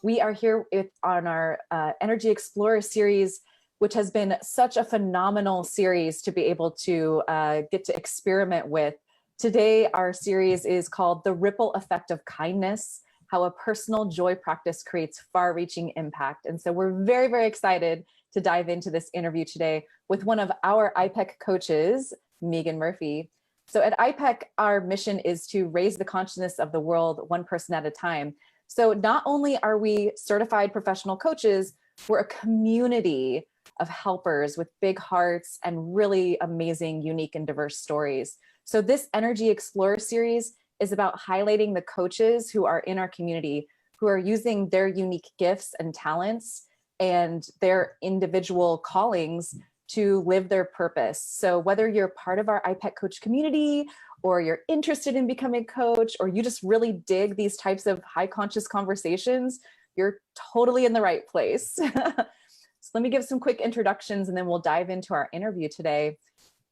We are here on our Energy Explorer series, which has been such a phenomenal series to be able to get to experiment with. Today, our series is called The Ripple Effect of Kindness, How a Personal Joy Practice Creates Far-Reaching Impact. And so we're very, very excited to dive into this interview today with one of our iPEC coaches, Megan Murphy. So at iPEC, our mission is to raise the consciousness of the world one person at a time. So not only are we certified professional coaches, we're a community of helpers with big hearts and really amazing, unique, and diverse stories. So this Energy Explorer series is about highlighting the coaches who are in our community, who are using their unique gifts and talents and their individual callings to live their purpose. So whether you're part of our iPEC coach community, or you're interested in becoming a coach, or you just really dig these types of high conscious conversations, you're totally in the right place. So let me give some quick introductions and then we'll dive into our interview today.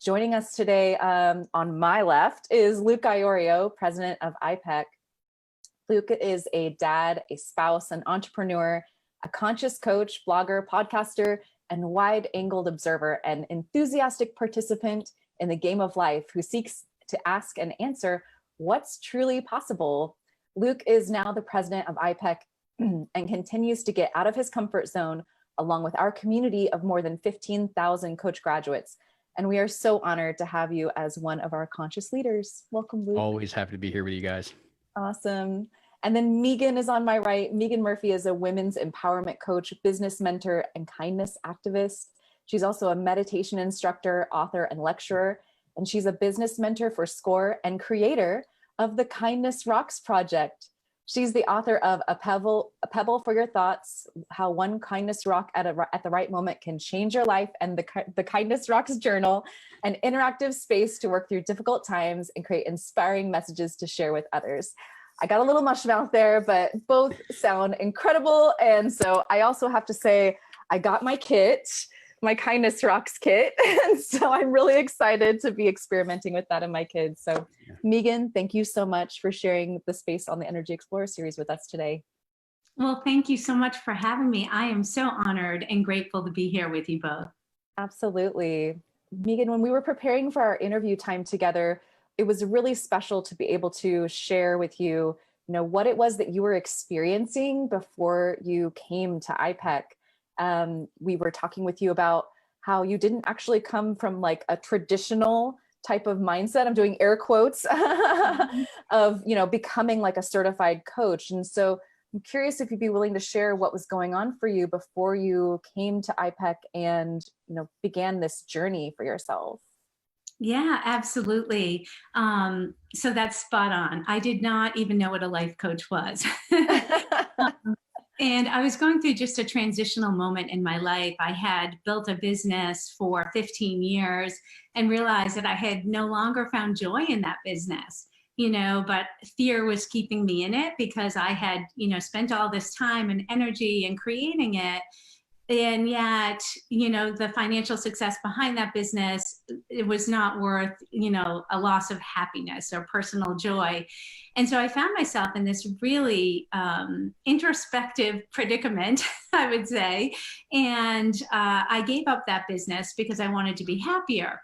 Joining us today on my left is Luke Iorio, president of iPEC. Luke is a dad, a spouse, an entrepreneur, a conscious coach, blogger, podcaster, and wide-angled observer, and enthusiastic participant in the game of life who seeks to ask and answer what's truly possible. Luke is now the president of iPEC and continues to get out of his comfort zone along with our community of more than 15,000 coach graduates. And we are so honored to have you as one of our conscious leaders. Welcome, Luke. Always happy to be here with you guys. Awesome. And then Megan is on my right. Megan Murphy is a women's empowerment coach, business mentor, and kindness activist. She's also a meditation instructor, author, and lecturer. And she's a business mentor for SCORE and creator of the Kindness Rocks Project. She's the author of A Pebble for Your Thoughts, How One Kindness Rock at the Right Moment Can Change Your Life, and the Kindness Rocks Journal, an interactive space to work through difficult times and create inspiring messages to share with others. I got a little mush mouth there, but both sound incredible. And so I also have to say, I got my kit, my Kindness Rocks kit. And so I'm really excited to be experimenting with that in my kids. So Megan, thank you so much for sharing the space on the Energy Explorer series with us today. Well, thank you so much for having me. I am so honored and grateful to be here with you both. Absolutely. Megan, when we were preparing for our interview time together, it was really special to be able to share with you, what it was that you were experiencing before you came to iPEC. We were talking with you about how you didn't actually come from like a traditional type of mindset. I'm doing air quotes of, becoming like a certified coach. And so I'm curious if you'd be willing to share what was going on for you before you came to iPEC and, began this journey for yourself. Yeah, absolutely. So that's spot on. I did not even know what a life coach was. And I was going through just a transitional moment in my life. I had built a business for 15 years and realized that I had no longer found joy in that business, but fear was keeping me in it because I had, spent all this time and energy in creating it. And yet, the financial success behind that business, it was not worth, a loss of happiness or personal joy. And so I found myself in this really introspective predicament, I would say. And I gave up that business because I wanted to be happier.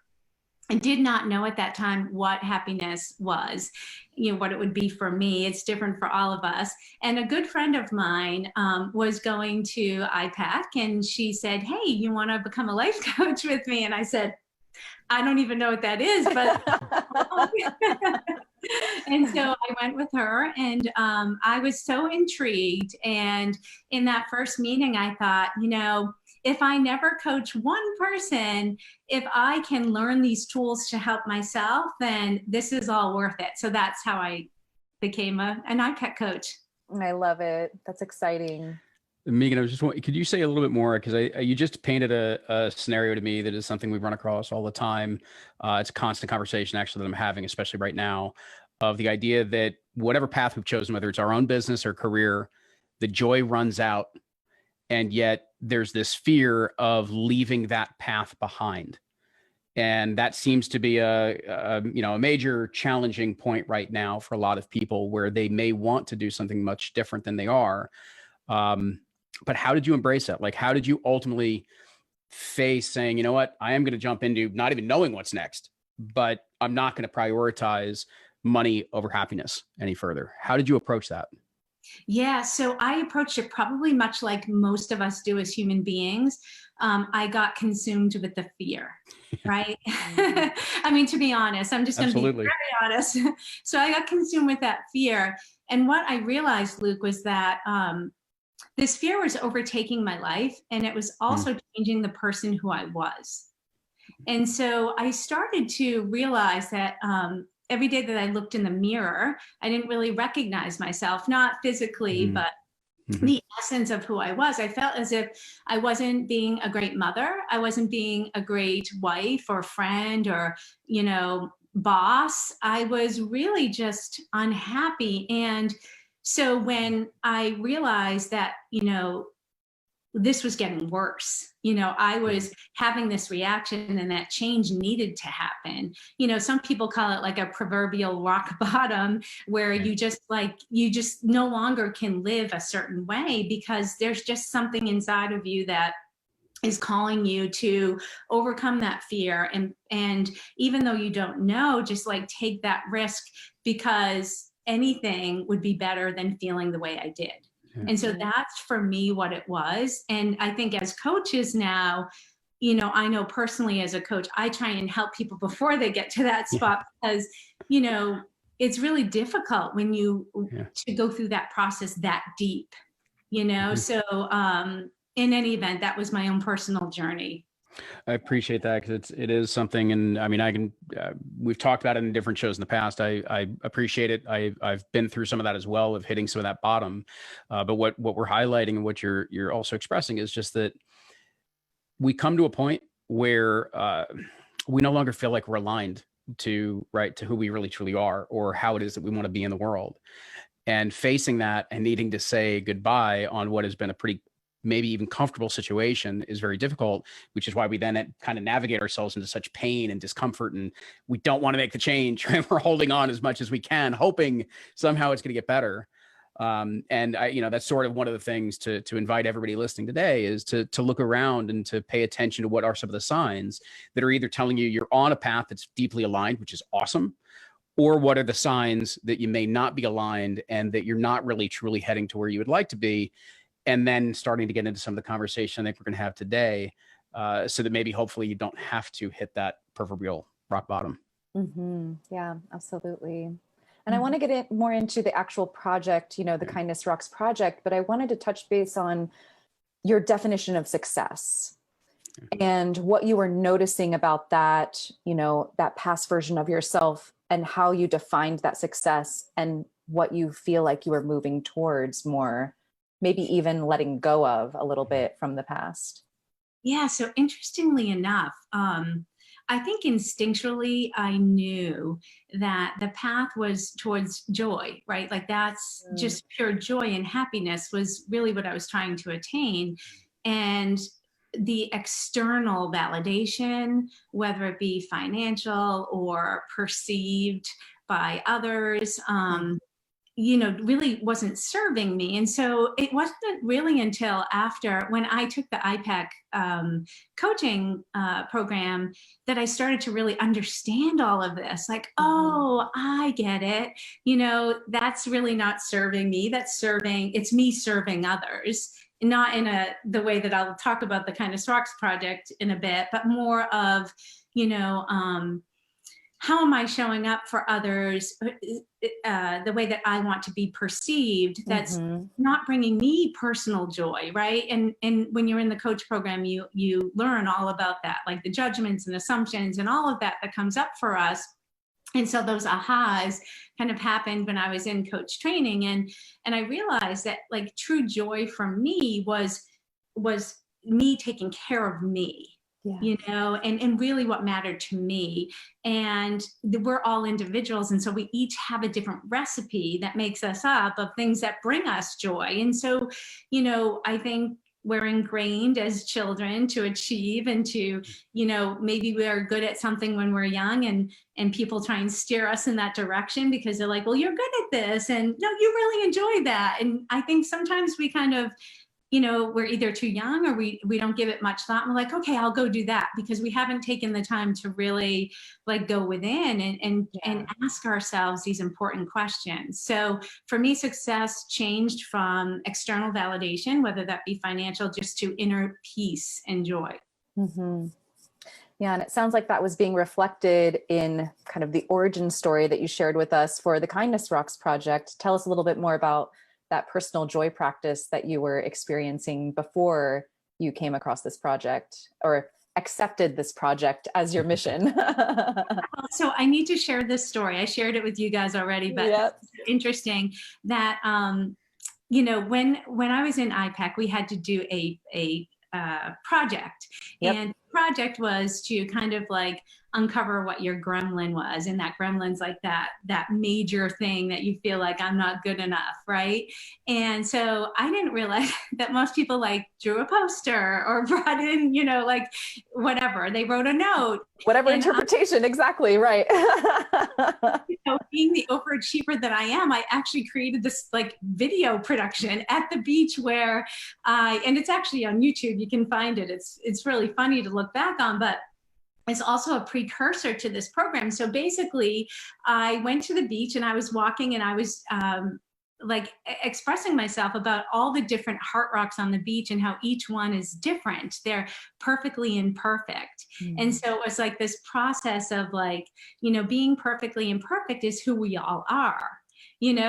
I did not know at that time what happiness was, what it would be for me. It's different for all of us. And a good friend of mine was going to iPEC and she said, "Hey, you want to become a life coach with me?" And I said, "I don't even know what that is, but." And so I went with her and I was so intrigued. And in that first meeting, I thought, if I never coach one person, if I can learn these tools to help myself, then this is all worth it. So that's how I became an iPEC coach. I love it. That's exciting. Megan, I was just wondering, could you say a little bit more? Because you just painted a scenario to me that is something we run across all the time. It's a constant conversation actually that I'm having, especially right now, of the idea that whatever path we've chosen, whether it's our own business or career, the joy runs out. And yet there's this fear of leaving that path behind. And that seems to be a major challenging point right now for a lot of people where they may want to do something much different than they are. But how did you embrace that? Like, how did you ultimately face saying, you know what, I am going to jump into not even knowing what's next, but I'm not going to prioritize money over happiness any further? How did you approach that? Yeah, so I approached it probably much like most of us do as human beings. I got consumed with the fear, right? I mean, to be honest, I'm just going to be Absolutely. very honest. So I got consumed with that fear. And what I realized, Luke, was that this fear was overtaking my life, and it was also changing the person who I was. And so I started to realize that every day that I looked in the mirror, I didn't really recognize myself, not physically, but the essence of who I was. I felt as if I wasn't being a great mother. I wasn't being a great wife or friend or, boss. I was really just unhappy. And so when I realized that, this was getting worse. I was having this reaction and that change needed to happen. Some people call it like a proverbial rock bottom, where you just no longer can live a certain way because there's just something inside of you that is calling you to overcome that fear. And even though you don't know, just like take that risk, because anything would be better than feeling the way I did. And so that's for me what it was. And I think as coaches now, I know personally as a coach, I try and help people before they get to that spot, because, it's really difficult when you to go through that process that deep, So in any event, that was my own personal journey. I appreciate that, because it is something, and I mean, we've talked about it in different shows in the past. I appreciate it. I've been through some of that as well, of hitting some of that bottom. But what we're highlighting and what you're also expressing is just that we come to a point where we no longer feel like we're aligned to who we really truly are, or how it is that we want to be in the world. And facing that and needing to say goodbye on what has been a pretty, maybe even comfortable situation is very difficult, which is why we then kind of navigate ourselves into such pain and discomfort, and we don't want to make the change. Right? We're holding on as much as we can, hoping somehow it's going to get better. And that's sort of one of the things to invite everybody listening today is to look around and to pay attention to what are some of the signs that are either telling you you're on a path that's deeply aligned, which is awesome, or what are the signs that you may not be aligned and that you're not really truly heading to where you would like to be. And then starting to get into some of the conversation I think we're going to have today, so that maybe hopefully you don't have to hit that proverbial rock bottom. Yeah, absolutely. And I want to get more into the actual project, the Kindness Rocks project, but I wanted to touch base on your definition of success and what you were noticing about that, that past version of yourself, and how you defined that success and what you feel like you were moving towards more, maybe even letting go of a little bit from the past. Yeah. So interestingly enough, I think instinctually I knew that the path was towards joy, right? Like that's just pure joy and happiness was really what I was trying to attain. And the external validation, whether it be financial or perceived by others, really wasn't serving me. And so it wasn't really until after, when I took the iPEC coaching program, that I started to really understand all of this. Like, oh, I get it. That's really not serving me. It's me serving others. Not in the way that I'll talk about the Kindness Rocks project in a bit, but more of, how am I showing up for others the way that I want to be perceived, that's not bringing me personal joy, right? And when you're in the coach program, you learn all about that, like the judgments and assumptions and all of that comes up for us. And so those ahas kind of happened when I was in coach training. And I realized that like true joy for me was me taking care of me. And really what mattered to me. And we're all individuals. And so we each have a different recipe that makes us up of things that bring us joy. And so, I think we're ingrained as children to achieve and to, maybe we are good at something when we're young, and people try and steer us in that direction because they're like, well, you're good at this. And no, you really enjoy that. And I think sometimes we kind of, we're either too young or we don't give it much thought. And we're like, okay, I'll go do that, because we haven't taken the time to really like go within and ask ourselves these important questions. So for me, success changed from external validation, whether that be financial, just to inner peace and joy. Mm-hmm. Yeah. And it sounds like that was being reflected in kind of the origin story that you shared with us for the Kindness Rocks project. Tell us a little bit more about that personal joy practice that you were experiencing before you came across this project or accepted this project as your mission. So I need to share this story. I shared it with you guys already, but It's interesting that, when I was in iPEC, we had to do a project. Yep. And the project was to kind of like uncover what your gremlin was. And that gremlin's like that major thing that you feel like I'm not good enough, right? And so I didn't realize that most people like drew a poster or brought in, like whatever. They wrote a note. Whatever interpretation, exactly, right. Being the overachiever that I am, I actually created this like video production at the beach where and it's actually on YouTube, you can find it. It's really funny to look back on, but it's also a precursor to this program. So basically, I went to the beach and I was walking and I was like expressing myself about all the different heart rocks on the beach and how each one is different. They're perfectly imperfect. Mm-hmm. And so it was like this process of like, being perfectly imperfect is who we all are.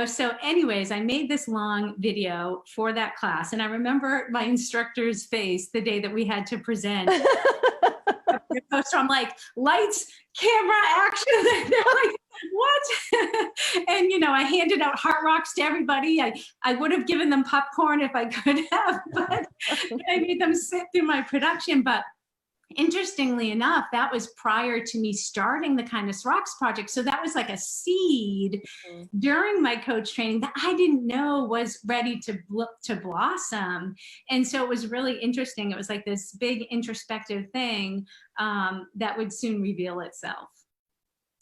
So anyways, I made this long video for that class. And I remember my instructor's face the day that we had to present. So I'm like, lights, camera, action. And they're like, what? And, I handed out heart rocks to everybody. I would have given them popcorn if I could have, but I made them sit through my production. But interestingly enough, that was prior to me starting the Kindness Rocks project. So that was like a seed during my coach training that I didn't know was ready to blossom. And so it was really interesting. It was like this big introspective thing that would soon reveal itself.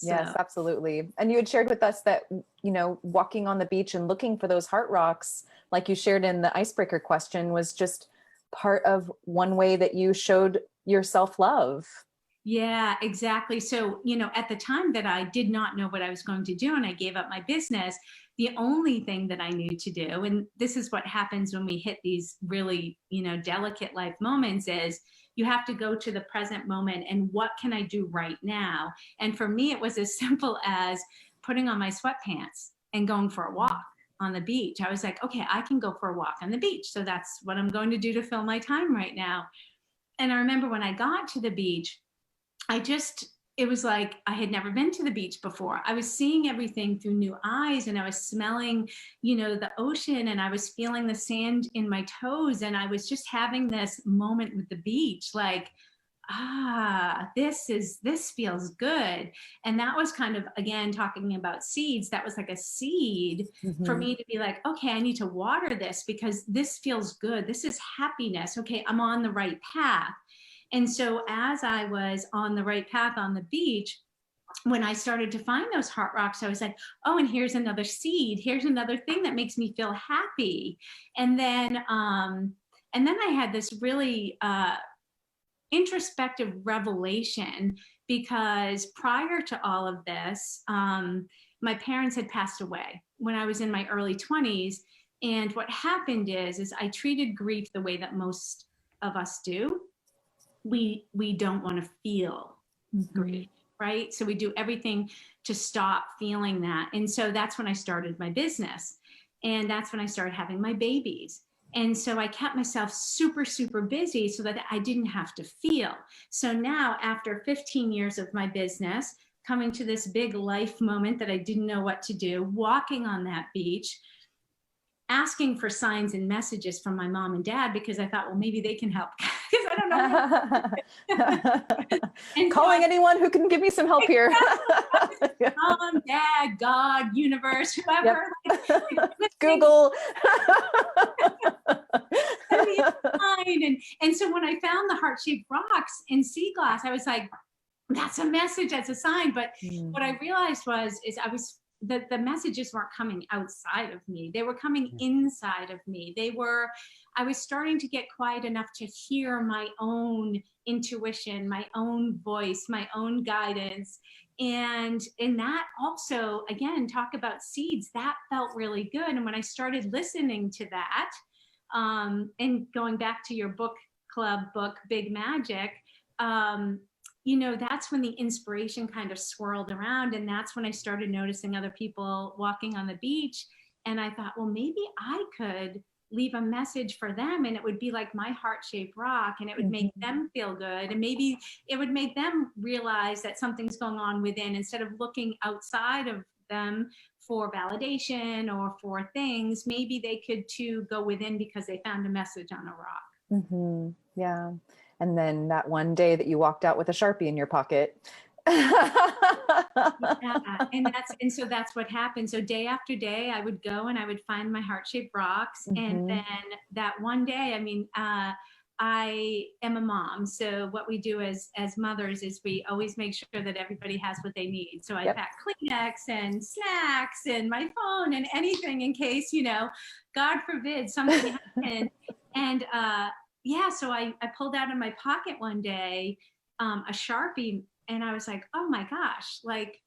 Yes, absolutely. And you had shared with us that, walking on the beach and looking for those heart rocks, like you shared in the icebreaker question, was just part of one way that you showed your self-love. Yeah, exactly. So, at the time that I did not know what I was going to do and I gave up my business, the only thing that I knew to do, and this is what happens when we hit these really, delicate life moments, is you have to go to the present moment and what can I do right now? And for me, it was as simple as putting on my sweatpants and going for a walk on the beach. I was like, okay, I can go for a walk on the beach. So that's what I'm going to do to fill my time right now. And I remember when I got to the beach, it was like I had never been to the beach before. I was seeing everything through new eyes and I was smelling, the ocean, and I was feeling the sand in my toes. And I was just having this moment with the beach, like, this feels good. And that was kind of, again, talking about seeds. That was like a seed for me to be like, okay, I need to water this because this feels good. This is happiness. Okay, I'm on the right path. And so as I was on the right path on the beach, when I started to find those heart rocks, I was like, oh, and here's another seed. Here's another thing that makes me feel happy. And then I had this really introspective revelation, because prior to all of this, my parents had passed away when I was in my early 20s. And what happened is I treated grief the way that most of us do. We don't want to feel grief, right? So we do everything to stop feeling that. And so that's when I started my business. And that's when I started having my babies. And so I kept myself super, super busy so that I didn't have to feel. So now, after 15 years of my business, coming to this big life moment that I didn't know what to do, walking on that beach, asking for signs and messages from my mom and dad, because I thought, well, maybe they can help, because I don't know. And calling anyone who can give me some help here. Mom, dad, God, universe, whoever. Google. Send me fine. And so when I found the heart-shaped rocks in sea glass, I was like, that's a message, that's a sign. But what I realized is the messages weren't coming outside of me. They were coming inside of me. I was starting to get quiet enough to hear my own intuition, my own voice, my own guidance. And in that also, again, talk about seeds, that felt really good. And when I started listening to that, and going back to your book club book, Big Magic, you know, that's when the inspiration kind of swirled around. And that's when I started noticing other people walking on the beach. And I thought, well, maybe I could leave a message for them, and it would be like my heart-shaped rock, and it would make them feel good. And maybe it would make them realize that something's going on within, instead of looking outside of them for validation or for things. Maybe they could too go within because they found a message on a rock. Yeah. And then that one day that you walked out with a Sharpie in your pocket. Yeah, and so that's what happened. So day after day, I would go and I would find my heart-shaped rocks. And then that one day, I mean, I am a mom. So what we do as mothers is we always make sure that everybody has what they need. So I pack Kleenex and snacks and my phone and anything in case, you know, God forbid something happened. And yeah, so I pulled out of my pocket one day a Sharpie, and I was like, oh my gosh, like,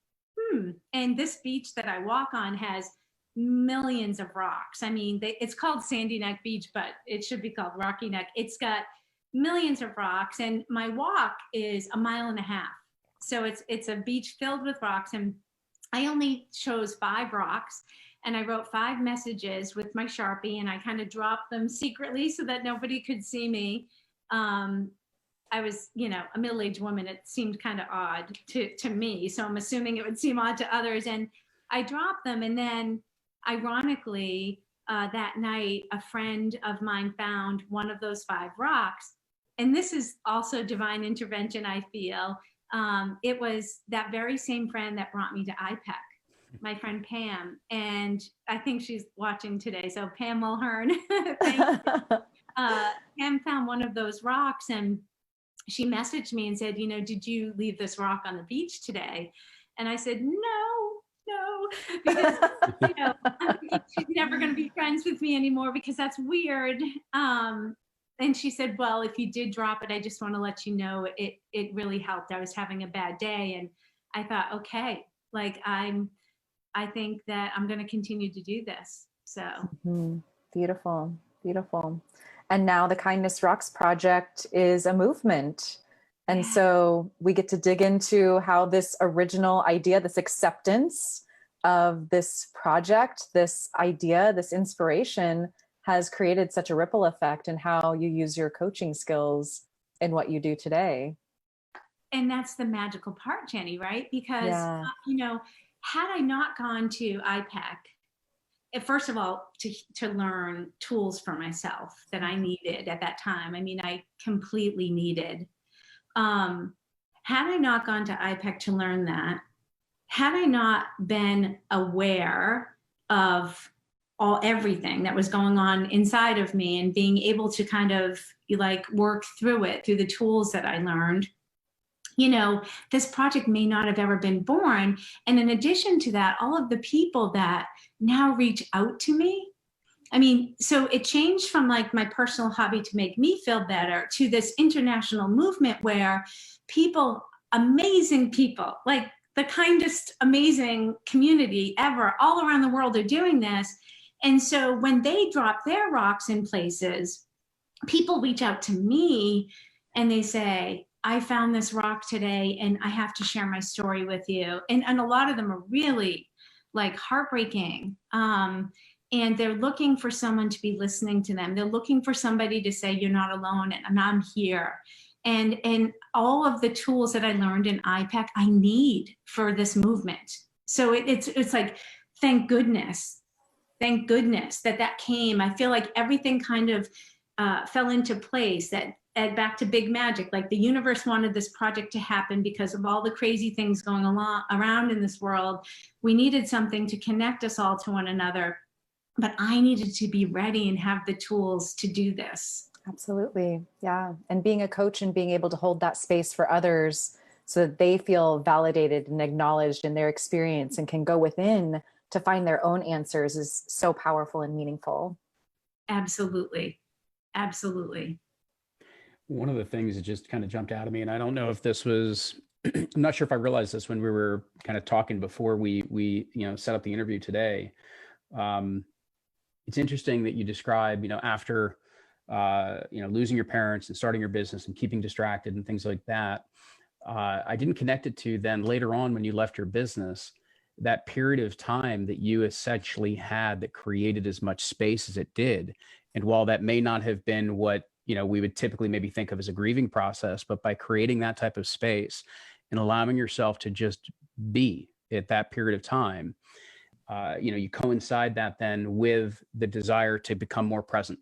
and this beach that I walk on has millions of rocks. I mean, it's called Sandy Neck Beach, but it should be called Rocky Neck. It's got millions of rocks, and my walk is 1.5 miles. So it's a beach filled with rocks, and I only chose 5 rocks, and I wrote 5 messages with my Sharpie, and I kind of dropped them secretly so that nobody could see me. I was, you know, a middle-aged woman. It seemed kind of odd to me. So I'm assuming it would seem odd to others. And I dropped them. And then ironically, that night, a friend of mine found one of those 5 rocks. And this is also divine intervention, I feel. It was that very same friend that brought me to iPEC, my friend Pam. And I think she's watching today. So Pam Mulhern, thank you. Pam found one of those rocks, and she messaged me and said, you know, did you leave this rock on the beach today? And I said, no, because, you know, she's never going to be friends with me anymore because that's weird. And she said, well, if you did drop it, I just want to let you know it really helped. I was having a bad day. And I thought, okay, like I think that I'm going to continue to do this. So Beautiful, beautiful. And now the Kindness Rocks project is a movement. And so we get to dig into how this original idea, this acceptance of this project, this idea, this inspiration has created such a ripple effect, and how you use your coaching skills in what you do today. And that's the magical part, Jenny, right? Because, you know, had I not gone to iPEC, first of all, to learn tools for myself that I needed at that time. I mean, I completely needed. Had I not gone to iPEC to learn that, had I not been aware of everything that was going on inside of me and being able to kind of like work through it through the tools that I learned, you know, this project may not have ever been born. And in addition to that, all of the people that now reach out to me, I mean, so it changed from like my personal hobby to make me feel better to this international movement where people, amazing people, like the kindest, amazing community ever, all around the world are doing this. And so when they drop their rocks in places, people reach out to me and they say, I found this rock today and I have to share my story with you. And a lot of them are really like heartbreaking. And they're looking for someone to be listening to them. They're looking for somebody to say, you're not alone and I'm here. And all of the tools that I learned in iPEC, I need for this movement. So it's like, thank goodness that came. I feel like everything kind of fell into place, that back to big magic, like the universe wanted this project to happen because of all the crazy things going around in this world. We needed something to connect us all to one another, but I needed to be ready and have the tools to do this. Absolutely. Yeah. And being a coach and being able to hold that space for others so that they feel validated and acknowledged in their experience and can go within to find their own answers is so powerful and meaningful. Absolutely. Absolutely. One of the things that just kind of jumped out at me, and I don't know if this was, I'm not sure if I realized this when we were kind of talking before we set up the interview today. It's interesting that you describe, after, losing your parents and starting your business and keeping distracted and things like that. I didn't connect it to then later on when you left your business, that period of time that you essentially had that created as much space as it did. And while that may not have been what, we would typically maybe think of as a grieving process, but by creating that type of space and allowing yourself to just be at that period of time, you coincide that then with the desire to become more present.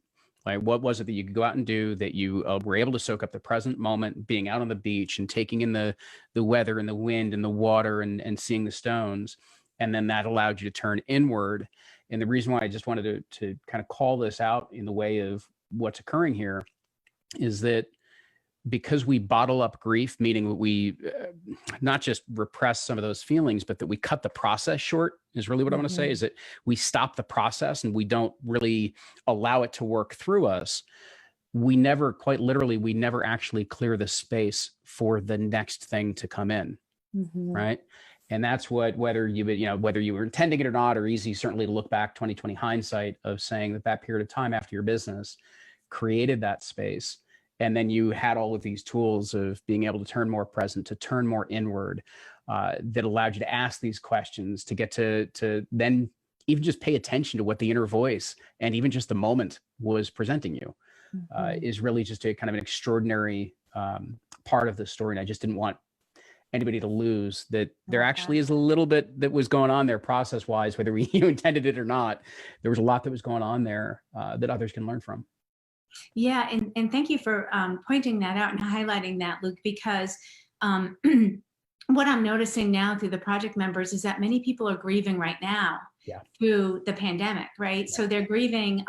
Like, what was it that you could go out and do that you were able to soak up the present moment, being out on the beach and taking in the weather and the wind and the water and seeing the stones. And then that allowed you to turn inward. And the reason why I just wanted to kind of call this out in the way of what's occurring here is that because we bottle up grief, meaning we not just repress some of those feelings, but that we cut the process short is really what I want to say, is that we stop the process and we don't really allow it to work through us. We never, quite literally, we never actually clear the space for the next thing to come in. Right. And that's what, whether you were intending it or not, or easy certainly to look back 2020 hindsight of saying that period of time after your business created that space. And then you had all of these tools of being able to turn more present, to turn more inward, that allowed you to ask these questions, to get to then even just pay attention to what the inner voice and even just the moment was presenting you, is really just a kind of an extraordinary part of the story. And I just didn't want anybody to lose that there actually is a little bit that was going on there process wise, whether we intended it or not. There was a lot that was going on there that others can learn from. Yeah, and thank you for pointing that out and highlighting that, Luke, because what I'm noticing now through the project members is that many people are grieving right now through the pandemic, right? So they're grieving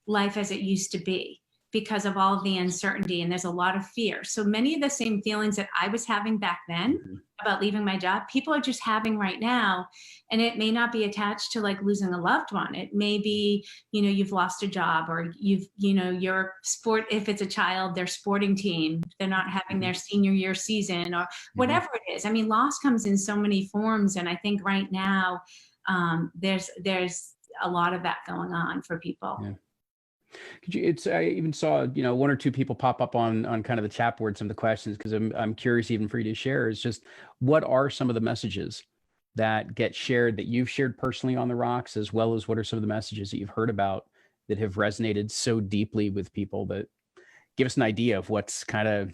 life as it used to be because of all of the uncertainty, and there's a lot of fear. So many of the same feelings that I was having back then about leaving my job, people are just having right now. And it may not be attached to like losing a loved one. It may be, you've lost a job, or your sport, if it's a child, their sporting team, they're not having their senior year season, or whatever it is. I mean, loss comes in so many forms. And I think right now there's a lot of that going on for people. Yeah. I even saw, one or two people pop up on kind of the chat board, some of the questions, because I'm curious even for you to share, is just what are some of the messages that get shared, that you've shared personally on the rocks, as well as what are some of the messages that you've heard about that have resonated so deeply with people, that give us an idea of what's kind of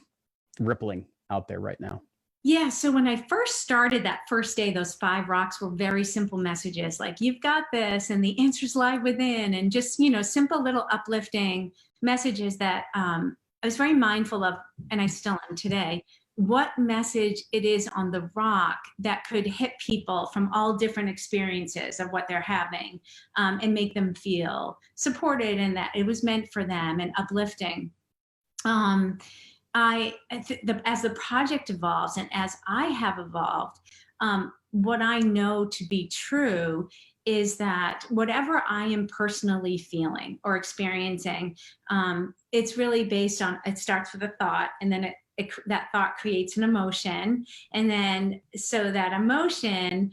rippling out there right now? Yeah, so when I first started that first day, those 5 rocks were very simple messages like, you've got this, and the answers lie within, and just, simple little uplifting messages that I was very mindful of, and I still am today, what message it is on the rock that could hit people from all different experiences of what they're having, and make them feel supported, and that it was meant for them, and uplifting. As the project evolves and as I have evolved, what I know to be true is that whatever I am personally feeling or experiencing, it's really based on, it starts with a thought, and then that thought creates an emotion. And then, so that emotion,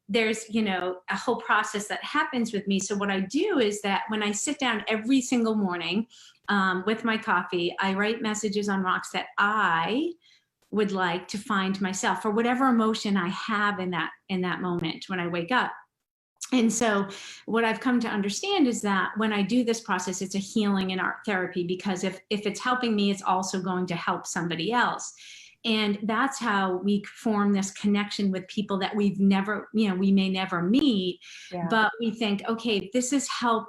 there's, a whole process that happens with me. So what I do is that when I sit down every single morning, with my coffee, I write messages on rocks that I would like to find myself, for whatever emotion I have in that moment when I wake up. And so what I've come to understand is that when I do this process, it's a healing and art therapy, because if it's helping me, it's also going to help somebody else. And that's how we form this connection with people that we've never, we may never meet, but we think, okay, if this is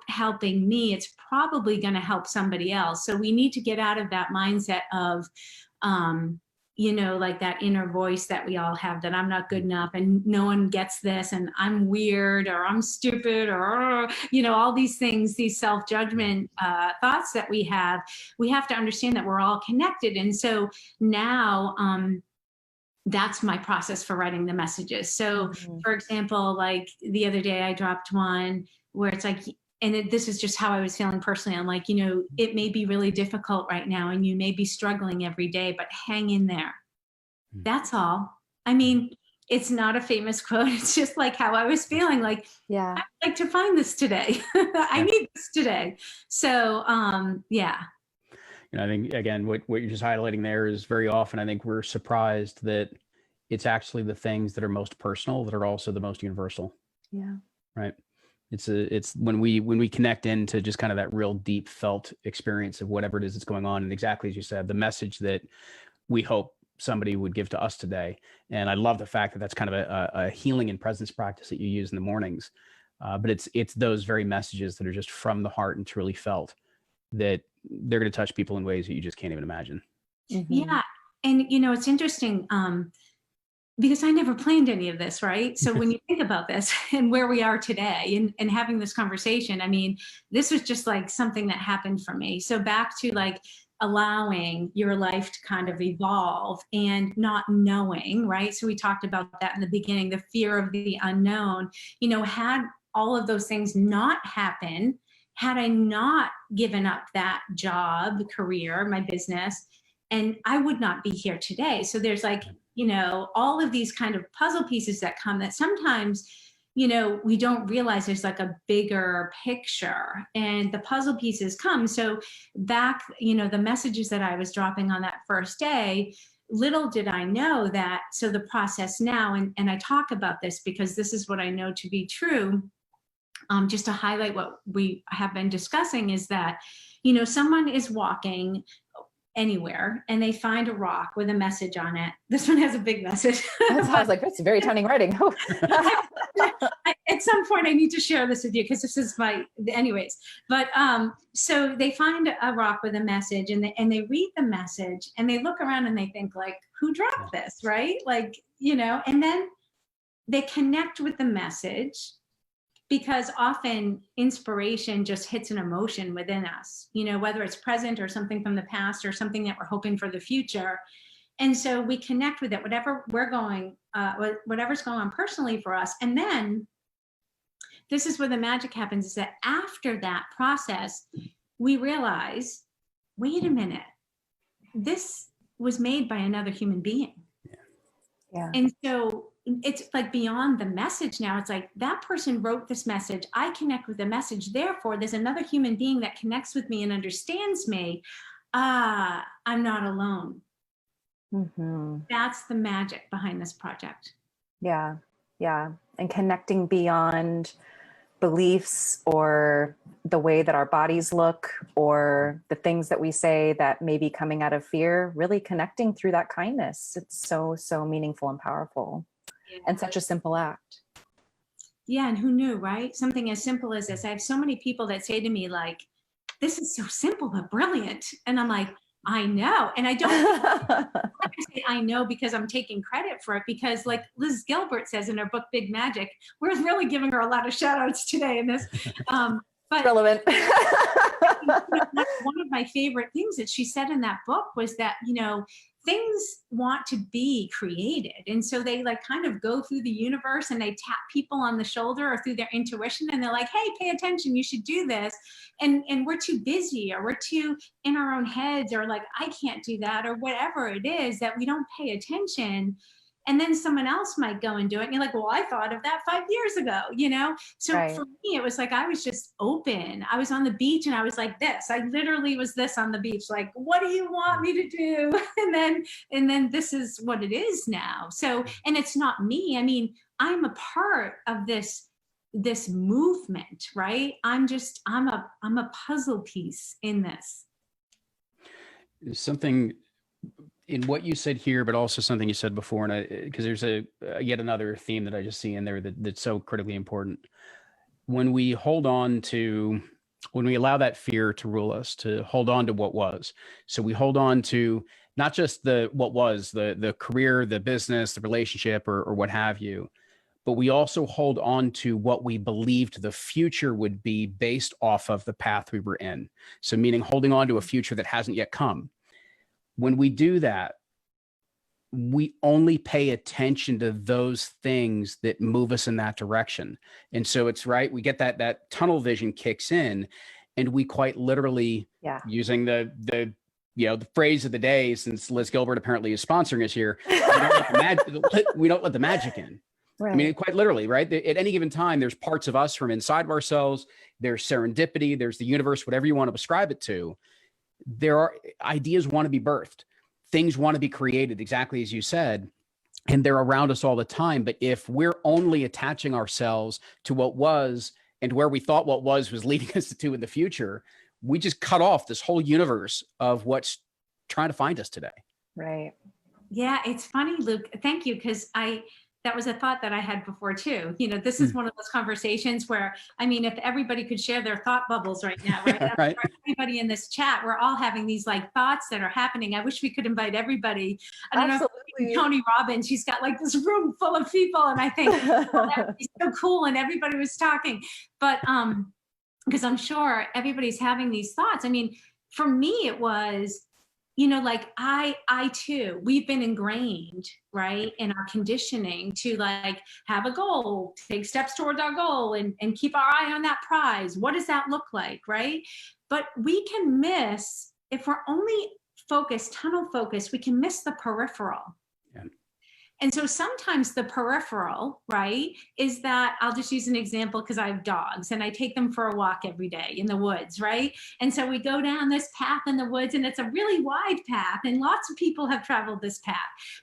helping me, it's probably going to help somebody else. So we need to get out of that mindset of, like that inner voice that we all have, that I'm not good enough and no one gets this and I'm weird or I'm stupid or, all these things, these self-judgment thoughts that we have to understand that we're all connected. And so now, that's my process for writing the messages. So for example, like the other day I dropped one where it's like, and this is just how I was feeling personally. I'm like, it may be really difficult right now and you may be struggling every day, but hang in there. That's all. I mean, it's not a famous quote. It's just like how I was feeling, like, I'd like to find this today. I need this today. So, yeah. I think, again, what you're just highlighting there is very often, I think we're surprised that it's actually the things that are most personal that are also the most universal. Yeah. Right. It's when we connect into just kind of that real deep felt experience of whatever it is that's going on. And exactly as you said, the message that we hope somebody would give to us today. And I love the fact that that's kind of a healing and presence practice that you use in the mornings. But it's those very messages that are just from the heart and truly felt, that they're going to touch people in ways that you just can't even imagine. Yeah. And, it's interesting because I never planned any of this, right? So when you think about this and where we are today and having this conversation, I mean, this was just like something that happened for me. So back to like allowing your life to kind of evolve and not knowing, right? So we talked about that in the beginning, the fear of the unknown, had all of those things not happen, had I not given up that job, career, my business, and I would not be here today. So there's like, all of these kind of puzzle pieces that come that sometimes, we don't realize there's like a bigger picture and the puzzle pieces come. So back, the messages that I was dropping on that first day, little did I know that, so the process now, and I talk about this because this is what I know to be true, just to highlight what we have been discussing, is that, someone is walking anywhere and they find a rock with a message on it. This one has a big message. That sounds like that's very tiny writing. At some point I need to share this with you because this is anyways. But so they find a rock with a message and they read the message and they look around and they think like, who dropped this, right? Like, and then they connect with the message, because often inspiration just hits an emotion within us, whether it's present or something from the past or something that we're hoping for the future. And so we connect with it, whatever's going on personally for us. And then this is where the magic happens, is that after that process, we realize, wait a minute, this was made by another human being. Yeah. And so it's like beyond the message now. It's like that person wrote this message. I connect with the message. Therefore, there's another human being that connects with me and understands me. I'm not alone. That's the magic behind this project. Yeah. Yeah. And connecting beyond beliefs or the way that our bodies look or the things that we say that may be coming out of fear, really connecting through that kindness. It's so, so meaningful and powerful. And such a simple act. Yeah. And who knew, right? Something as simple as this. I have so many people that say to me like, this is so simple, but brilliant. And I'm like, I know. And I don't say I know because I'm taking credit for it, because like Liz Gilbert says in her book, Big Magic, we're really giving her a lot of shout outs today in this. But relevant. One of my favorite things that she said in that book was that, things want to be created. And so they like kind of go through the universe and they tap people on the shoulder or through their intuition. And they're like, hey, pay attention, you should do this. And we're too busy, or we're too in our own heads, or like, I can't do that, or whatever it is, that we don't pay attention. And then someone else might go and do it. And you're like, well, I thought of that 5 years ago, So right. For me, it was like, I was just open. I was on the beach and I was like this. I literally was this on the beach. Like, what do you want me to do? And then this is what it is now. So, and it's not me. I mean, I'm a part of this movement, right? I'm a puzzle piece in this. Something in what you said here, but also something you said before, and because there's yet another theme that I just see in there that's so critically important. When we allow that fear to rule us, to hold on to what was, so we hold on to not just what was the career, the business, the relationship, or what have you, but we also hold on to what we believed the future would be based off of the path we were in. So meaning holding on to a future that hasn't yet come. When we do that, we only pay attention to those things that move us in that direction. And so it's right. We get that tunnel vision kicks in, and we quite literally, using the phrase of the day, since Liz Gilbert apparently is sponsoring us here, we don't let the magic in. Right. I mean, quite literally, right? At any given time, there's parts of us from inside of ourselves. There's serendipity. There's the universe, whatever you want to ascribe it to. There are ideas want to be birthed. Things want to be created, exactly as you said, and they're around us all the time. But if we're only attaching ourselves to what was and where we thought what was leading us to in the future, we just cut off this whole universe of what's trying to find us today. Right. Yeah, it's funny, Luke. Thank you, because that was a thought that I had before too. This is one of those conversations where, I mean, if everybody could share their thought bubbles right now, right? Right. Everybody in this chat, we're all having these like thoughts that are happening. I wish we could invite everybody. I don't know if Tony Robbins, she's got like this room full of people, and I think that would be so cool, and everybody was talking. But because I'm sure everybody's having these thoughts. I mean, for me, it was, like I too, we've been ingrained, right, in our conditioning to like have a goal, take steps towards our goal, and keep our eye on that prize. What does that look like, right? But we can miss, if we're only focused, tunnel focused, we can miss the peripheral. Yeah. And so sometimes the peripheral, right, is that, I'll just use an example because I have dogs and I take them for a walk every day in the woods, right? And so we go down this path in the woods, and it's a really wide path, and lots of people have traveled this path.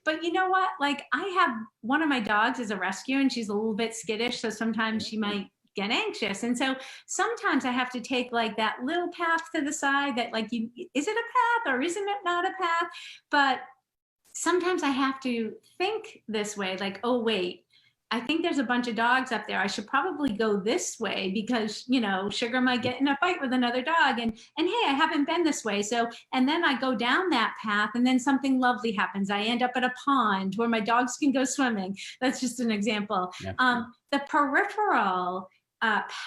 But you know what? Like, I have one of my dogs is a rescue, and she's a little bit skittish, so sometimes she might get anxious. And so sometimes I have to take like that little path to the side that like, is it a path or isn't it not a path? But sometimes I have to think this way, like, oh, wait, I think there's a bunch of dogs up there. I should probably go this way because, Sugar might get in a fight with another dog. And hey, I haven't been this way. So, and then I go down that path, and then something lovely happens. I end up at a pond where my dogs can go swimming. That's just an example. Yeah. The peripheral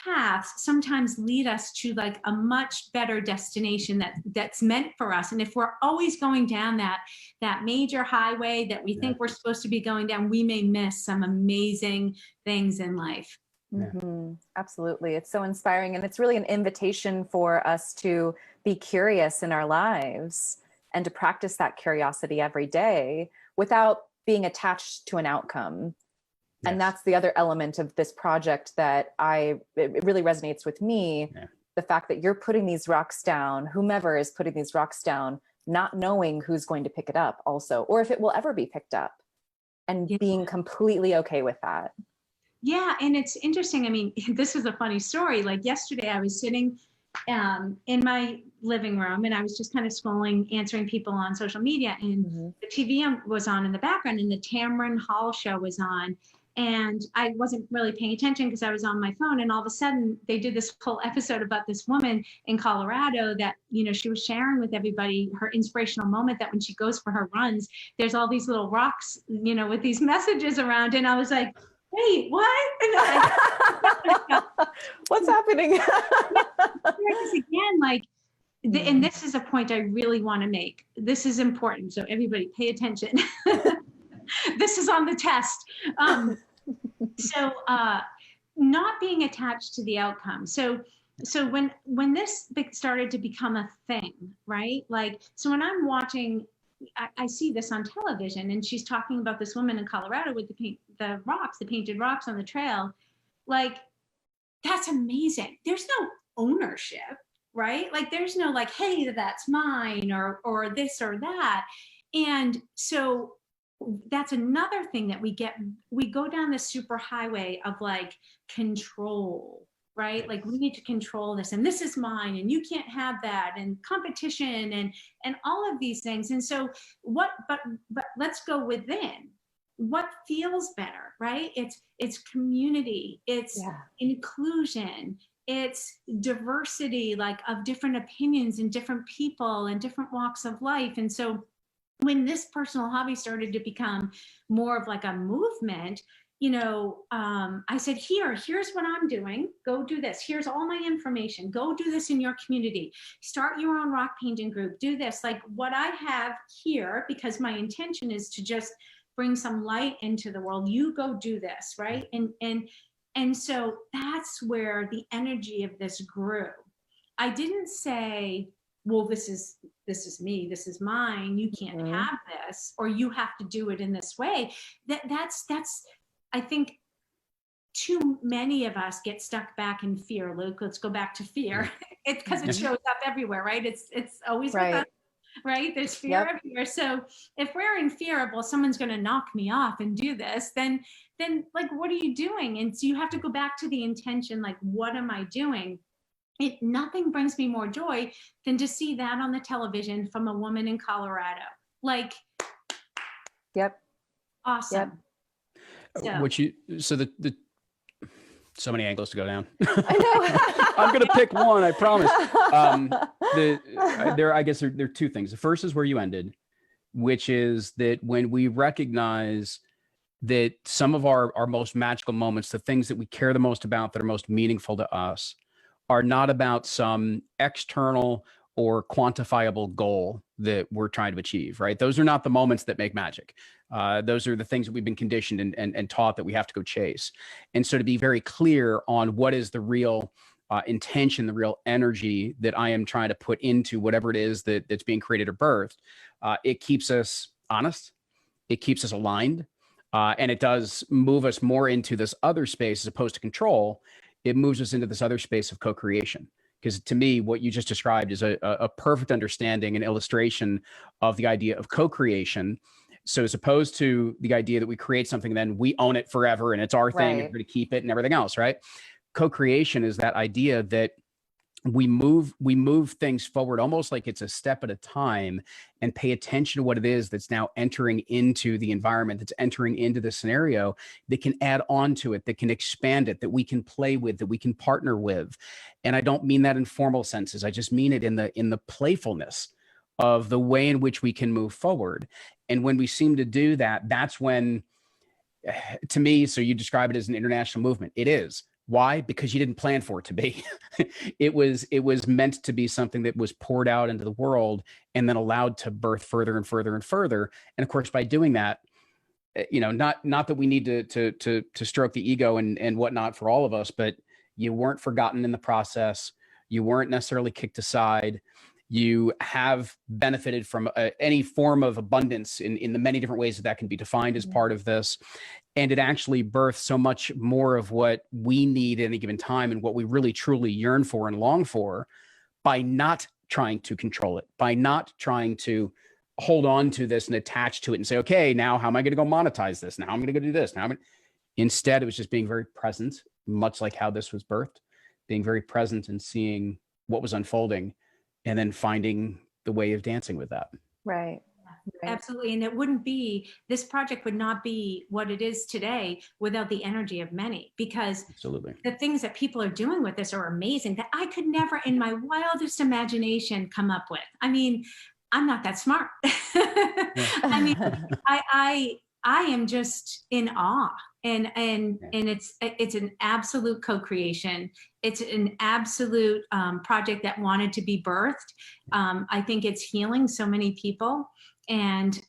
paths sometimes lead us to like a much better destination that's meant for us. And if we're always going down that major highway that we think we're supposed to be going down, we may miss some amazing things in life. Mm-hmm. Absolutely. It's so inspiring. And it's really an invitation for us to be curious in our lives and to practice that curiosity every day without being attached to an outcome. Yes. And that's the other element of this project that it really resonates with me. Yeah. The fact that you're putting these rocks down, whomever is putting these rocks down, not knowing who's going to pick it up also, or if it will ever be picked up, and being completely okay with that. Yeah. And it's interesting. I mean, this is a funny story. Like yesterday I was sitting in my living room, and I was just kind of scrolling, answering people on social media, and the TV was on in the background, and the Tamron Hall show was on. And I wasn't really paying attention because I was on my phone. And all of a sudden they did this whole episode about this woman in Colorado that, she was sharing with everybody her inspirational moment that when she goes for her runs, there's all these little rocks, with these messages around. And I was like, wait, what? And what's happening? Because again, like, and this is a point I really want to make. This is important. So everybody pay attention. This is on the test. So not being attached to the outcome. So when this started to become a thing, right? Like, so when I'm watching, I see this on television, and she's talking about this woman in Colorado with the painted rocks on the trail. Like, that's amazing. There's no ownership, right? Like, there's no like, hey, that's mine, or this or that. And so that's another thing that we go down this super highway of like control, right? Like, we need to control this, and this is mine, and you can't have that, and competition, and all of these things. And so but let's go within. What feels better, right? It's community, it's inclusion, it's diversity, like, of different opinions and different people and different walks of life. And so when this personal hobby started to become more of like a movement, I said, here's what I'm doing. Go do this. Here's all my information. Go do this in your community. Start your own rock painting group. Do this. Like what I have here, because my intention is to just bring some light into the world. You go do this, right? And so that's where the energy of this grew. I didn't say, well, this is me, this is mine, you can't have this, or you have to do it in this way. That's I think too many of us get stuck back in fear. Luke, let's go back to fear. It's because it shows up everywhere, right? It's always with us, right? There's fear everywhere. So if we're in fear of, well, someone's going to knock me off and do this, then like, what are you doing? And so you have to go back to the intention, like, what am I doing? Nothing brings me more joy than to see that on the television from a woman in Colorado. Like, awesome. So many angles to go down. I know. I'm going to pick one, I promise. I guess there are two things. The first is where you ended, which is that when we recognize that some of our most magical moments, the things that we care the most about, that are most meaningful to us, are not about some external or quantifiable goal that we're trying to achieve, right? Those are not the moments that make magic. Those are the things that we've been conditioned and taught that we have to go chase. And so to be very clear on what is the real intention, the real energy that I am trying to put into whatever it is that's being created or birthed, it keeps us honest, it keeps us aligned, and it does move us more into this other space as opposed to control. It moves us into this other space of co-creation. Because to me, what you just described is a perfect understanding and illustration of the idea of co-creation. So as opposed to the idea that we create something, then we own it forever and it's our thing, and we're going to keep it and everything else, right? Co-creation is that idea that we move things forward almost like it's a step at a time, and pay attention to what it is that's now entering into the environment, that's entering into the scenario, that can add on to it, that can expand it, that we can play with, that we can partner with. And I don't mean that in formal senses. I just mean it in the playfulness of the way in which we can move forward. And when we seem to do that, that's when, to me, so you describe it as an international movement. It is. Why? Because you didn't plan for it to be. It was meant to be something that was poured out into the world and then allowed to birth further and further and further. And of course, by doing that, not that we need to stroke the ego and whatnot for all of us, but you weren't forgotten in the process. You weren't necessarily kicked aside. You have benefited from any form of abundance in the many different ways that can be defined as part of this. And it actually births so much more of what we need at any given time and what we really truly yearn for and long for, by not trying to control it, by not trying to hold on to this and attach to it and say, okay, now how am I going to go monetize this? Now I'm going to go do this. Instead, it was just being very present, much like how this was birthed, being very present and seeing what was unfolding, and then finding the way of dancing with that. Right. Absolutely. And this project would not be what it is today without the energy of many, because the things that people are doing with this are amazing, that I could never in my wildest imagination come up with. I mean, I'm not that smart. I mean, I am just in awe, and it's an absolute co-creation. It's an absolute project that wanted to be birthed. I think it's healing so many people. And,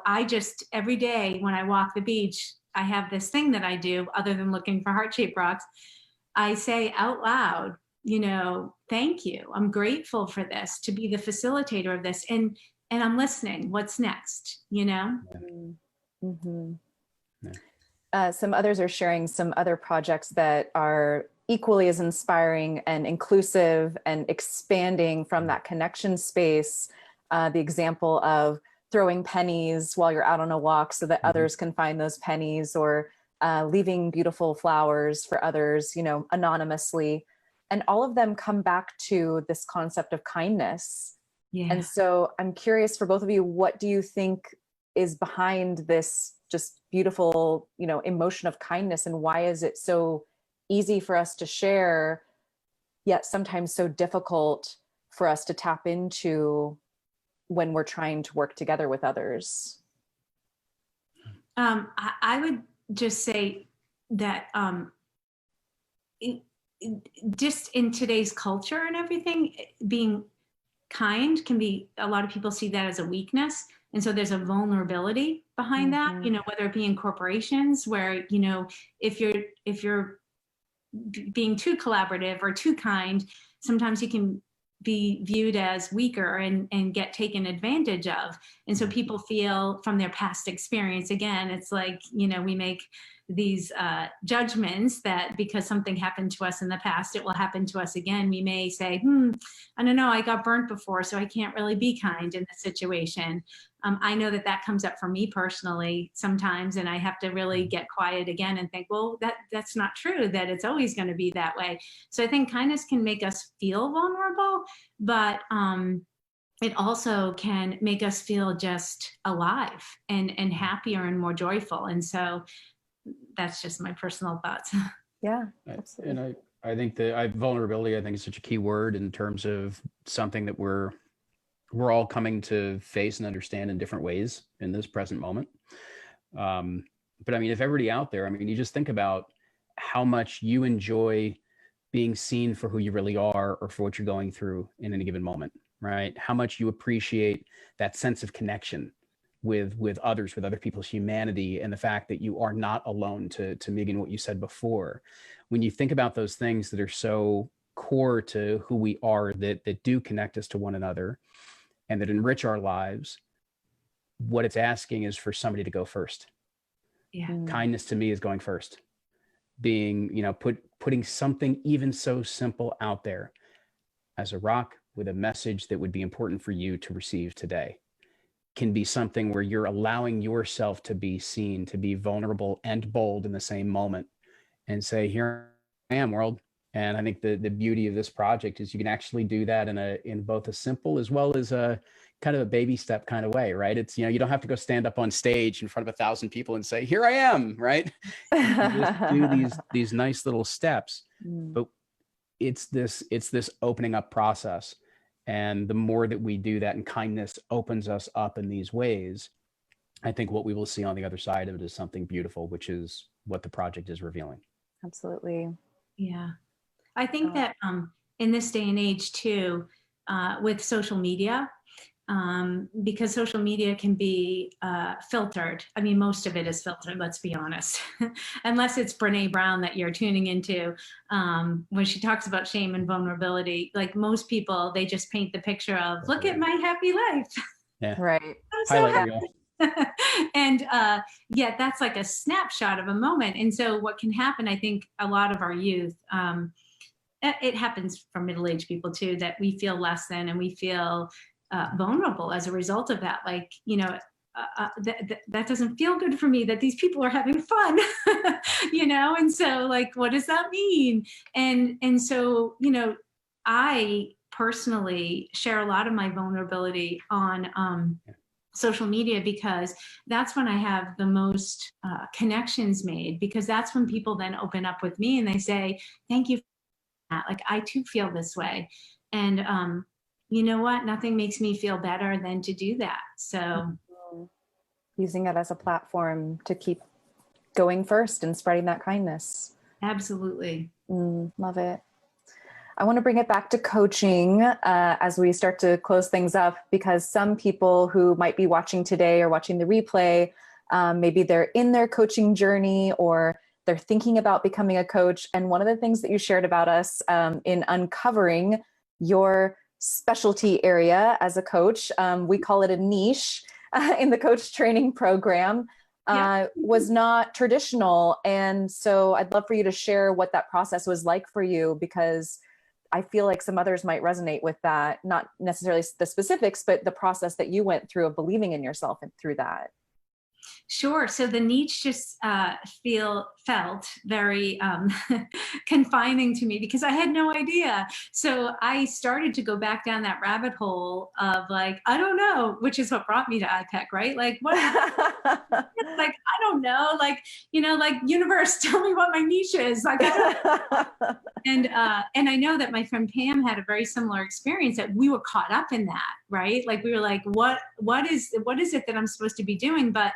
I just, every day when I walk the beach, I have this thing that I do other than looking for heart-shaped rocks. I say out loud, thank you. I'm grateful for this, to be the facilitator of this. And I'm listening. What's next, Mm-hmm. Some others are sharing some other projects that are equally as inspiring and inclusive and expanding from that connection space. The example of throwing pennies while you're out on a walk so that others can find those pennies, or leaving beautiful flowers for others, anonymously. And all of them come back to this concept of kindness. Yeah. And so I'm curious for both of you, what do you think is behind this just beautiful, emotion of kindness, and why is it so easy for us to share, yet sometimes so difficult for us to tap into when we're trying to work together with others? I would just say that just in today's culture and everything, being kind can be, a lot of people see that as a weakness. And so there's a vulnerability behind that, whether it be in corporations where, if you're being too collaborative or too kind, sometimes you can be viewed as weaker and get taken advantage of. And so people feel from their past experience, again, it's like, we make these judgments that because something happened to us in the past, it will happen to us again. We may say, I don't know, I got burnt before, so I can't really be kind in this situation. I know that comes up for me personally sometimes, and I have to really get quiet again and think, well, that's not true, that it's always going to be that way. So I think kindness can make us feel vulnerable, but it also can make us feel just alive and happier and more joyful. And so that's just my personal thoughts. Yeah, absolutely. And I think that vulnerability, I think, is such a key word in terms of something that we're all coming to face and understand in different ways in this present moment. But I mean, if everybody out there, I mean, you just think about how much you enjoy being seen for who you really are or for what you're going through in any given moment, right? How much you appreciate that sense of connection with others, with other people's humanity, and the fact that you are not alone, to Megan, what you said before. When you think about those things that are so core to who we are, that do connect us to one another and that enrich our lives, what it's asking is for somebody to go first. Yeah. Kindness to me is going first. Being, putting something even so simple out there as a rock with a message that would be important for you to receive today can be something where you're allowing yourself to be seen, to be vulnerable and bold in the same moment, and say, here I am, world. And I think the beauty of this project is you can actually do that in both a simple as well as a kind of a baby step kind of way, right? It's, you don't have to go stand up on stage in front of 1,000 people and say, here I am, right? You can just do these nice little steps, but it's this opening up process. And the more that we do that, and kindness opens us up in these ways, I think what we will see on the other side of it is something beautiful, which is what the project is revealing. Absolutely. Yeah. I think that in this day and age too, with social media, because social media can be filtered. I mean, most of it is filtered, let's be honest, unless it's Brene Brown that you're tuning into, when she talks about shame and vulnerability. Like most people, they just paint the picture of, look at my happy life. Yeah. Right. I'm so Highlight happy. reel. And yet that's like a snapshot of a moment. And so what can happen, I think a lot of our youth, it happens for middle-aged people too, that we feel less than, and we feel vulnerable as a result of that. Like, that doesn't feel good for me, that these people are having fun, and so like, what does that mean? And so, I personally share a lot of my vulnerability on social media, because that's when I have the most connections made, because that's when people then open up with me and they say, thank you for that. Like, I too feel this way. And you know what? Nothing makes me feel better than to do that. So using it as a platform to keep going first and spreading that kindness. Absolutely. Love it. I want to bring it back to coaching as we start to close things up, because some people who might be watching today or watching the replay, maybe they're in their coaching journey or they're thinking about becoming a coach. And one of the things that you shared about us in uncovering your specialty area as a coach, we call it a niche in the coach training program, was not traditional. And so I'd love for you to share what that process was like for you, because I feel like some others might resonate with that, not necessarily the specifics, but the process that you went through of believing in yourself and through that. Sure. So the niche just felt very confining to me, because I had no idea. So I started to go back down that rabbit hole of like, I don't know, which is what brought me to iPEC, right? Like, what? Like, I don't know, like, like, universe, tell me what my niche is. Like, I don't know. And I know that my friend Pam had a very similar experience, that we were caught up in that. right? Like we were like, what is it that I'm supposed to be doing? But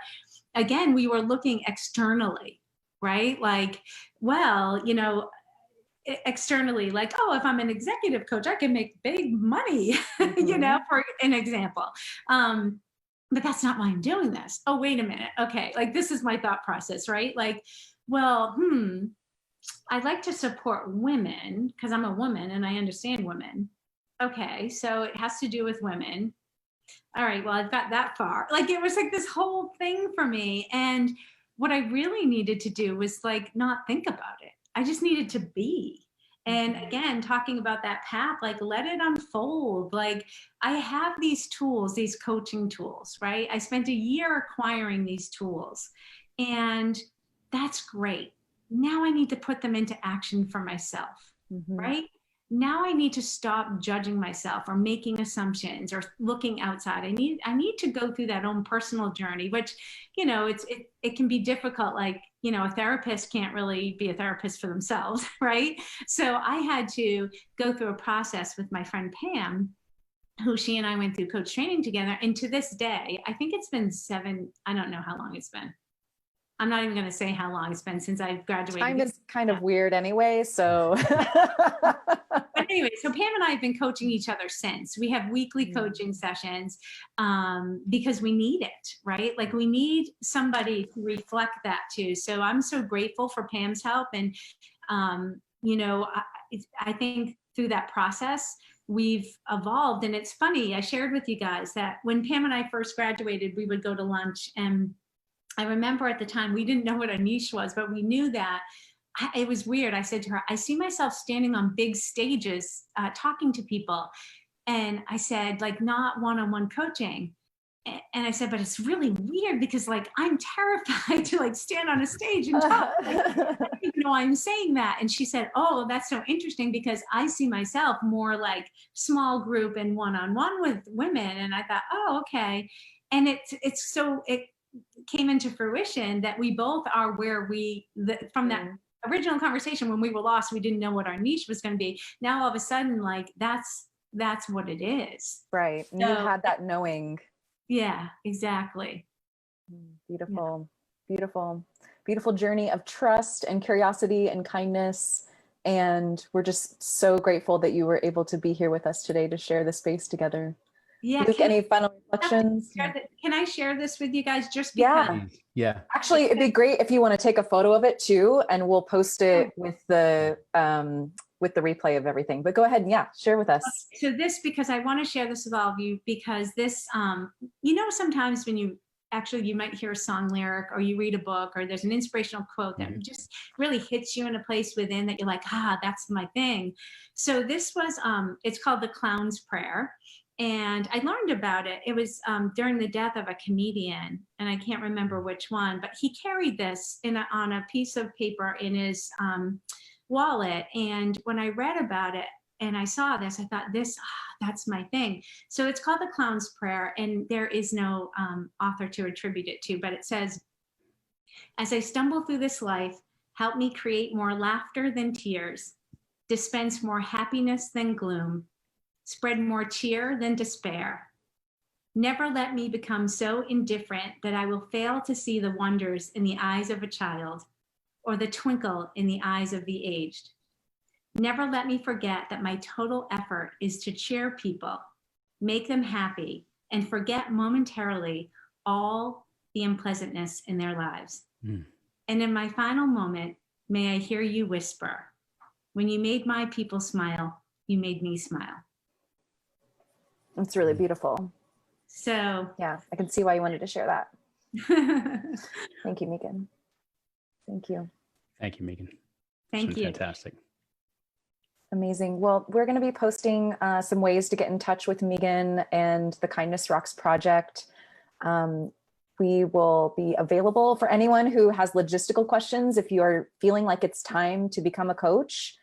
again, we were looking externally, right? Like, well, you know, externally, like, oh, if I'm an executive coach, I can make big money, you know, for an example. But that's not why I'm doing this. Oh, wait a minute. Okay. Like, this is my thought process, right? Like, well, I'd like to support women because I'm a woman and I understand women. Okay. So it has to do with women. All right, well, I've got that far. Like, it was like this whole thing for me. And what I really needed to do was like not think about it. I just needed to be. And again, talking about that path, like let it unfold. Like I have these tools, these coaching tools, right? I spent a year acquiring these tools and that's great. Now I need to put them into action for myself, right? Now I need to stop judging myself or making assumptions or looking outside. I need to go through that own personal journey, which, you know, it can be difficult. Like, you know, a therapist can't really be a therapist for themselves, right? So I had to go through a process with my friend Pam, who she and I went through coach training together. And to this day, I think it's been I don't know how long it's been. I'm not even going to say how long it's been since I've graduated. Time is kind of weird anyway, so. But anyway, so Pam and I have been coaching each other since. We have weekly coaching sessions because we need it, right? Like we need somebody to reflect that too. So I'm so grateful for Pam's help. And, you know, I think through that process, we've evolved. And it's funny, I shared with you guys that when Pam and I first graduated, we would go to lunch, and I remember at the time, we didn't know what a niche was, but we knew that. It was weird. I said to her, I see myself standing on big stages, talking to people. And I said, like, not one-on-one coaching. And I said, but it's really weird because like, I'm terrified to like stand on a stage and talk. Like, I don't even know why I'm saying that. And she said, oh, that's so interesting because I see myself more like small group and one-on-one with women. And I thought, oh, okay. And it came into fruition that we both are where from that original conversation when we were lost, we didn't know what our niche was going to be. Now all of a sudden, like that's what it is. Right. So, you had that knowing. Yeah, exactly. Beautiful, beautiful journey of trust and curiosity and kindness. And we're just so grateful that you were able to be here with us today to share the space together. Yeah. Luke, any final reflections? Can I share this with you guys just because? Yeah. Actually, it'd be great if you want to take a photo of it too, and we'll post it with the replay of everything. But go ahead and share with us. So this, because I want to share this with all of you, because this, you know, sometimes when you might hear a song lyric or you read a book or there's an inspirational quote that just really hits you in a place within that you're like, that's my thing. So this was, it's called the Clown's Prayer. And I learned about it. It was during the death of a comedian, and I can't remember which one, but he carried this on a piece of paper in his wallet. And when I read about it and I saw this, I thought, that's my thing. So it's called the Clown's Prayer, and there is no author to attribute it to, but it says, as I stumble through this life, help me create more laughter than tears, dispense more happiness than gloom, spread more cheer than despair. Never let me become so indifferent that I will fail to see the wonders in the eyes of a child or the twinkle in the eyes of the aged. Never let me forget that my total effort is to cheer people, make them happy, and forget momentarily all the unpleasantness in their lives. And in my final moment, may I hear you whisper, when you made my people smile, you made me smile. It's really beautiful. So yeah, I can see why you wanted to share that. Thank you, Megan. Thank you. Thank you, Megan. Thank you. Fantastic. Amazing. Well, we're going to be posting some ways to get in touch with Megan and the Kindness Rocks project. We will be available for anyone who has logistical questions. If you are feeling like it's time to become a coach,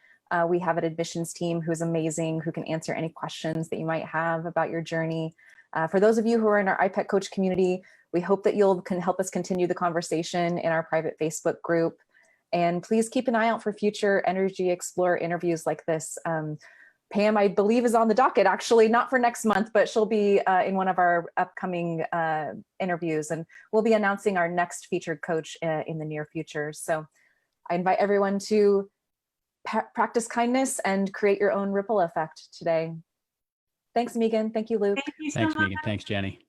we have an admissions team who's amazing, who can answer any questions that you might have about your journey. For those of you who are in our iPEC coach community, we hope that you can help us continue the conversation in our private Facebook group. And please keep an eye out for future Energy Explorer interviews like this. Pam, I believe, is on the docket, actually, not for next month, but she'll be in one of our upcoming interviews, and we'll be announcing our next featured coach in the near future. So I invite everyone to practice kindness and create your own ripple effect today. Thanks, Megan. Thank you, Luke. Thank you so Thanks, much. Megan. Thanks, Jenny.